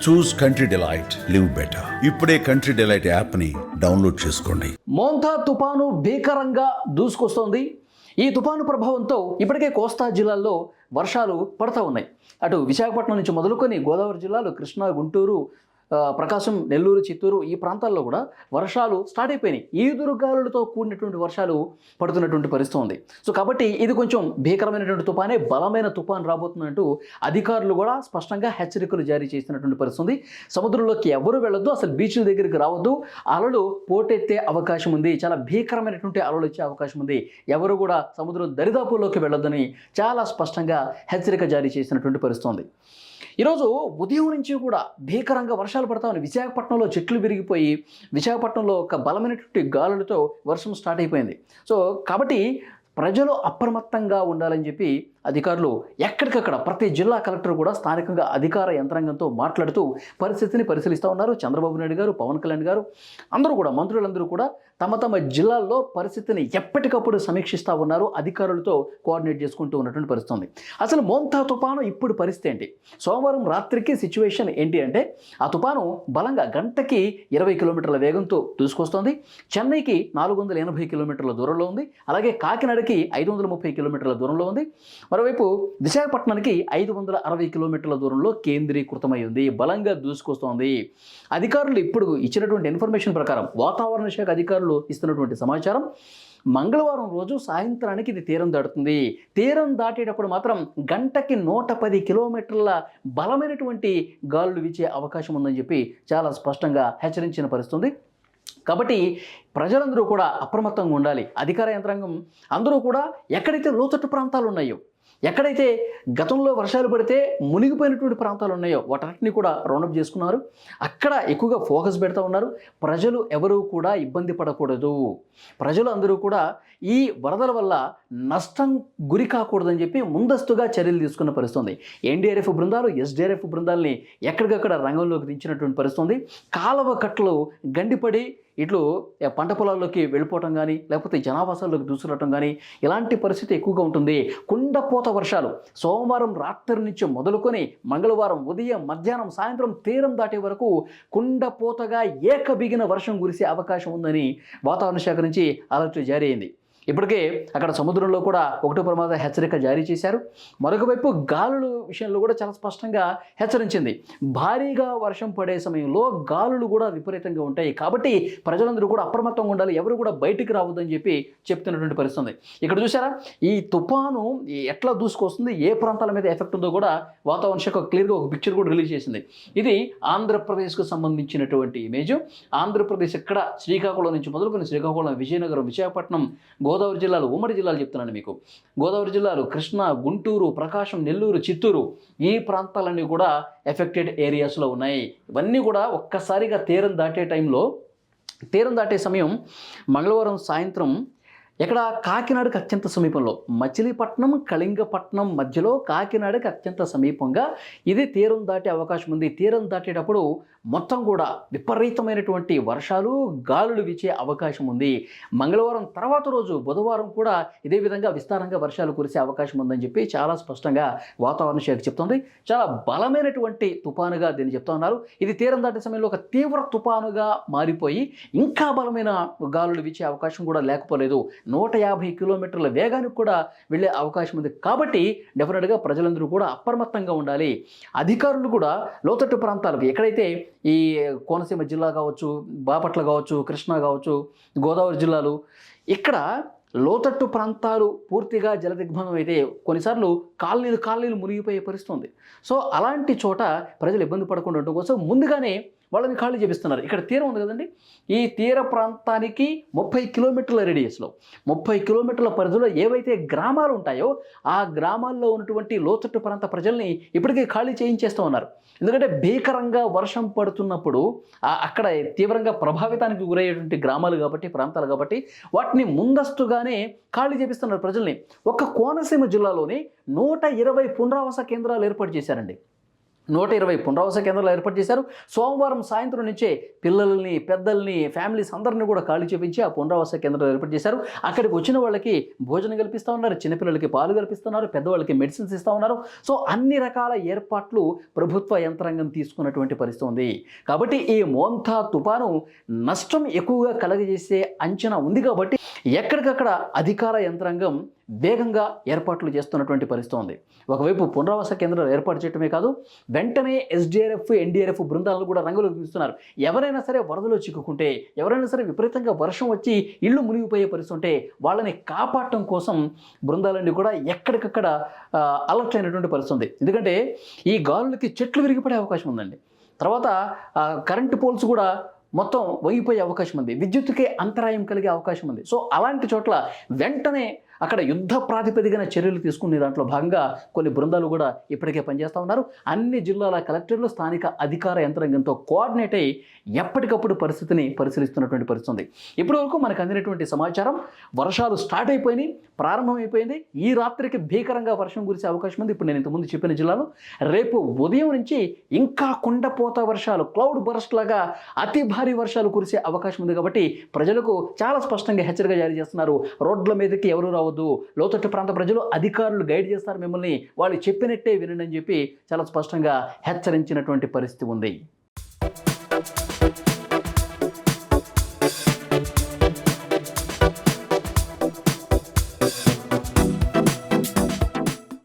చూస్ country delight, live better. ఇప్పుడే country delight యాప్ని download చేసుకోండి. మోంతా తుపాను భీకరంగా దూసుకొస్తోంది. ఈ తుపాను ప్రభావంతో ఇప్పటికే కోస్తా జిల్లాల్లో వర్షాలు పడతా ఉన్నాయి. అటు విశాఖపట్నం నుంచి మొదలుకొని గోదావరి జిల్లాలు, కృష్ణా, గుంటూరు, ప్రకాశం, నెల్లూరు, చిత్తూరు ఈ ప్రాంతాల్లో కూడా వర్షాలు స్టార్ట్ అయిపోయినాయి. ఈదురుగాలులతో కూడినటువంటి వర్షాలు పడుతున్నటువంటి పరిస్థితి ఉంది. సో కాబట్టి ఇది కొంచెం భీకరమైనటువంటి తుపానే, బలమైన తుపాను రాబోతుందంటూ అధికారులు కూడా స్పష్టంగా హెచ్చరికలు జారీ చేసినటువంటి పరిస్థితి ఉంది. సముద్రంలోకి ఎవరు వెళ్ళొద్దు, అసలు బీచ్ల దగ్గరికి రావద్దు, అలలు పోటెత్తే అవకాశం ఉంది, చాలా భీకరమైనటువంటి అలలు వచ్చే అవకాశం ఉంది, ఎవరు కూడా సముద్రం దరిదాపుల్లోకి వెళ్ళొద్దని చాలా స్పష్టంగా హెచ్చరిక జారీ చేసినటువంటి పరిస్థితి ఉంది. ఈరోజు ఉదయం నుంచి కూడా భీకరంగా వర్షాలు పడతా ఉన్నాయి. విశాఖపట్నంలో చెట్లు విరిగిపోయి విశాఖపట్నంలో ఒక బలమైనటువంటి గాలులతో వర్షం స్టార్ట్ అయిపోయింది. సో కాబట్టి ప్రజలు అప్రమత్తంగా ఉండాలని చెప్పి అధికారులు ఎక్కడికక్కడ ప్రతి జిల్లా కలెక్టర్ కూడా స్థానికంగా అధికార యంత్రాంగంతో మాట్లాడుతూ పరిస్థితిని పరిశీలిస్తూ ఉన్నారు. చంద్రబాబు నాయుడు గారు, పవన్ కళ్యాణ్ గారు అందరూ కూడా, మంత్రులందరూ కూడా తమ తమ జిల్లాల్లో పరిస్థితిని ఎప్పటికప్పుడు సమీక్షిస్తూ ఉన్నారు. అధికారులతో కోఆర్డినేట్ చేసుకుంటూ ఉన్నటువంటి పరిస్థితి ఉంది. అసలు మోంతా తుపాను ఇప్పుడు పరిస్థితి ఏంటి? సోమవారం రాత్రికి సిచ్యువేషన్ ఏంటి అంటే, ఆ తుపాను బలంగా గంటకి 20 కిలోమీటర్ల వేగంతో దూసుకొస్తోంది. చెన్నైకి 480 కిలోమీటర్ల దూరంలో ఉంది. అలాగే కాకినాడకి 530 కిలోమీటర్ల దూరంలో ఉంది. మరోవైపు విశాఖపట్నానికి 560 కిలోమీటర్ల దూరంలో కేంద్రీకృతమై ఉంది, బలంగా దూసుకొస్తోంది. అధికారులు ఇప్పుడు ఇచ్చినటువంటి ఇన్ఫర్మేషన్ ప్రకారం, వాతావరణ శాఖ అధికారులు ఇస్తున్నటువంటి సమాచారం, మంగళవారం రోజు సాయంత్రానికి ఇది తీరం దాటుతుంది. తీరం దాటేటప్పుడు మాత్రం గంటకి 110 కిలోమీటర్ల బలమైనటువంటి గాలులు వీచే అవకాశం ఉందని చెప్పి చాలా స్పష్టంగా హెచ్చరించిన పరిస్థితి. కాబట్టి ప్రజలందరూ కూడా అప్రమత్తంగా ఉండాలి. అధికార యంత్రాంగం అందరూ కూడా ఎక్కడైతే లోతట్టు ప్రాంతాలు ఉన్నాయో, ఎక్కడైతే గతంలో వర్షాలు పడితే మునిగిపోయినటువంటి ప్రాంతాలు ఉన్నాయో వాటన్నిటిని కూడా రౌండప్ చేసుకున్నారు. అక్కడ ఎక్కువగా ఫోకస్ పెడతా ఉన్నారు. ప్రజలు ఎవరూ కూడా ఇబ్బంది పడకూడదు, ప్రజలు అందరూ కూడా ఈ వరదల వల్ల నష్టం గురి కాకూడదని చెప్పి ముందస్తుగా చర్యలు తీసుకున్న పరిస్థితుంది. ఎన్డీఆర్ఎఫ్ బృందాలు, ఎస్డీఆర్ఎఫ్ బృందాలని ఎక్కడికక్కడ రంగంలోకి దించినటువంటి పరిస్థితుంది. కాలువ కట్టలు గండిపడి ఇట్లు పంట పొలాల్లోకి వెళ్ళిపోవటం కానీ, లేకపోతే జనావాసాల్లోకి దూసుకురావటం కానీ, ఇలాంటి పరిస్థితి ఎక్కువగా ఉంటుంది. కుండపోత వర్షాలు సోమవారం రాత్రి నుంచి మొదలుకొని మంగళవారం ఉదయం, మధ్యాహ్నం, సాయంత్రం తీరం దాటే వరకు కుండపోతగా ఏకబిగిన వర్షం కురిసే అవకాశం ఉందని వాతావరణ శాఖ నుంచి అలర్ట్ జారీ అయింది. ఇప్పటికే అక్కడ సముద్రంలో కూడా 1 ప్రమాద హెచ్చరిక జారీ చేశారు. మరొక వైపు గాలుల విషయంలో కూడా చాలా స్పష్టంగా హెచ్చరించింది. భారీగా వర్షం పడే సమయంలో గాలులు కూడా విపరీతంగా ఉంటాయి. కాబట్టి ప్రజలందరూ కూడా అప్రమత్తంగా ఉండాలి, ఎవరు కూడా బయటికి రావద్దని చెప్పి చెప్తున్నటువంటి పరిస్థితి. ఇక్కడ చూసారా, ఈ తుఫాను ఎట్లా దూసుకొస్తుంది, ఏ ప్రాంతాల మీద ఎఫెక్ట్ ఉందో కూడా వాతావరణ శాఖ క్లియర్గా ఒక పిక్చర్ కూడా రిలీజ్ చేసింది. ఇది ఆంధ్రప్రదేశ్కు సంబంధించినటువంటి ఇమేజ్. ఆంధ్రప్రదేశ్ ఎక్కడ శ్రీకాకుళం నుంచి మొదలుకొని శ్రీకాకుళం, విజయనగరం, విశాఖపట్నం, గోదావరి జిల్లాలు, ఉమ్మడి జిల్లాలు చెప్తున్నాను మీకు, గోదావరి జిల్లాలు, కృష్ణా, గుంటూరు, ప్రకాశం, నెల్లూరు, చిత్తూరు ఈ ప్రాంతాలన్నీ కూడా ఎఫెక్టెడ్ ఏరియాస్లో ఉన్నాయి. ఇవన్నీ కూడా ఒక్కసారిగా తీరం దాటే సమయం మంగళవారం సాయంత్రం ఇక్కడ కాకినాడకు అత్యంత సమీపంలో, మచిలీపట్నం, కళింగపట్నం మధ్యలో కాకినాడకి అత్యంత సమీపంగా ఇది తీరం దాటే అవకాశం ఉంది. తీరం దాటేటప్పుడు మొత్తం కూడా విపరీతమైనటువంటి వర్షాలు, గాలులు వీచే అవకాశం ఉంది. మంగళవారం తర్వాత రోజు బుధవారం కూడా ఇదే విధంగా విస్తారంగా వర్షాలు కురిసే అవకాశం ఉందని చెప్పి చాలా స్పష్టంగా వాతావరణ శాఖ చెప్తుంది. చాలా బలమైనటువంటి తుపానుగా దీన్ని చెప్తా ఉన్నారు. ఇది తీరం దాటే సమయంలో ఒక తీవ్ర తుపానుగా మారిపోయి ఇంకా బలమైన గాలులు వీచే అవకాశం కూడా లేకపోలేదు. 150 కిలోమీటర్ల వేగానికి కూడా వెళ్ళే అవకాశం ఉంది. కాబట్టి డెఫినెట్గా ప్రజలందరూ కూడా అప్రమత్తంగా ఉండాలి. అధికారులు కూడా లోతట్టు ప్రాంతాలకు, ఎక్కడైతే ఈ కోనసీమ జిల్లా కావచ్చు, బాపట్ల కావచ్చు, కృష్ణా కావచ్చు, గోదావరి జిల్లాలు, ఇక్కడ లోతట్టు ప్రాంతాలు పూర్తిగా జలదిగ్బంధం అయితే కొన్నిసార్లు కాలనీలు మునిగిపోయే పరిస్థితి ఉంది. సో అలాంటి చోట ప్రజలు ఇబ్బంది పడకుండా ఉండడం కోసం ముందుగానే వాళ్ళని ఖాళీ చేపిస్తున్నారు. ఇక్కడ తీరం ఉంది కదండి, ఈ తీర ప్రాంతానికి 30 కిలోమీటర్ల రేడియస్లో, 30 కిలోమీటర్ల పరిధిలో ఏవైతే గ్రామాలు ఉంటాయో ఆ గ్రామాల్లో ఉన్నటువంటి లోతట్టు ప్రాంత ప్రజల్ని ఇప్పటికే ఖాళీ చేయించేస్తూ ఉన్నారు. ఎందుకంటే భీకరంగా వర్షం పడుతున్నప్పుడు అక్కడ తీవ్రంగా ప్రభావితానికి గురయ్యేటువంటి గ్రామాలు కాబట్టి, ప్రాంతాలు కాబట్టి వాటిని ముందస్తుగానే ఖాళీ చేపిస్తున్నారు ప్రజల్ని. ఒక్క కోనసీమ జిల్లాలోని 120 పునరావాస కేంద్రాలు ఏర్పాటు చేశారండి. 120 పునరావాస కేంద్రాలు ఏర్పాటు చేశారు. సోమవారం సాయంత్రం నుంచే పిల్లల్ని, పెద్దల్ని, ఫ్యామిలీస్ అందరినీ కూడా ఖాళీ చేపించి ఆ పునరావాస కేంద్రాలు ఏర్పాటు చేశారు. అక్కడికి వచ్చిన వాళ్ళకి భోజనం కల్పిస్తూ ఉన్నారు, చిన్నపిల్లలకి పాలు కల్పిస్తున్నారు, పెద్దవాళ్ళకి మెడిసిన్స్ ఇస్తూ ఉన్నారు. సో అన్ని రకాల ఏర్పాట్లు ప్రభుత్వ యంత్రాంగం తీసుకున్నటువంటి పరిస్థితి ఉంది. కాబట్టి ఈ మోంతా తుపాను నష్టం ఎక్కువగా కలగజేసే అంచనా ఉంది. కాబట్టి ఎక్కడికక్కడ అధికార యంత్రాంగం వేగంగా ఏర్పాట్లు చేస్తున్నటువంటి పరిస్థితి ఉంది. ఒకవైపు పునరావాస కేంద్రాలు ఏర్పాటు చేయడమే కాదు, వెంటనే ఎస్డీఆర్ఎఫ్, ఎన్డీఆర్ఎఫ్ బృందాలను కూడా రంగంలోకి తీస్తున్నారు. ఎవరైనా సరే వరదలో చిక్కుకుంటే, ఎవరైనా సరే విపరీతంగా వర్షం వచ్చి ఇళ్ళు మునిగిపోయే పరిస్థితి ఉంటే వాళ్ళని కాపాడటం కోసం బృందాలన్నీ కూడా ఎక్కడికక్కడ అలర్ట్ అయినటువంటి పరిస్థితి ఉంది. ఎందుకంటే ఈ గాలులకి చెట్లు విరిగిపడే అవకాశం ఉందండి. తర్వాత కరెంటు పోల్స్ కూడా మొత్తం వంగిపోయే అవకాశం ఉంది, విద్యుత్తుకే అంతరాయం కలిగే అవకాశం ఉంది. సో అలాంటి చోట్ల వెంటనే అక్కడ యుద్ధ ప్రాతిపదికన చర్యలు తీసుకునే దాంట్లో భాగంగా కొన్ని బృందాలు కూడా ఇప్పటికే పనిచేస్తూ ఉన్నారు. అన్ని జిల్లాల కలెక్టర్లు స్థానిక అధికార యంత్రాంగంతో కోఆర్డినేట్ అయ్యి ఎప్పటికప్పుడు పరిస్థితిని పరిశీలిస్తున్నటువంటి పరిస్థితి ఉంది. ఇప్పటి వరకు మనకు అందినటువంటి సమాచారం, వర్షాలు స్టార్ట్ అయిపోయినాయి, ప్రారంభమైపోయింది. ఈ రాత్రికి భీకరంగా వర్షం కురిసే అవకాశం ఉంది. ఇప్పుడు నేను ఇంతకుముందు చెప్పిన జిల్లాలో రేపు ఉదయం నుంచి ఇంకా కుండపోత వర్షాలు, క్లౌడ్ బర్స్ట్ లాగా అతి భారీ వర్షాలు కురిసే అవకాశం ఉంది. కాబట్టి ప్రజలకు చాలా స్పష్టంగా హెచ్చరిక జారీ చేస్తున్నారు. రోడ్ల మీదకి ఎవరు రావద్దు, లోతట్టు ప్రాంత ప్రజలు, అధికారులు గైడ్ చేస్తారు మిమ్మల్ని, వాళ్ళు చెప్పినట్టే వినండి అని చెప్పి చాలా స్పష్టంగా హెచ్చరించినటువంటి పరిస్థితి ఉంది.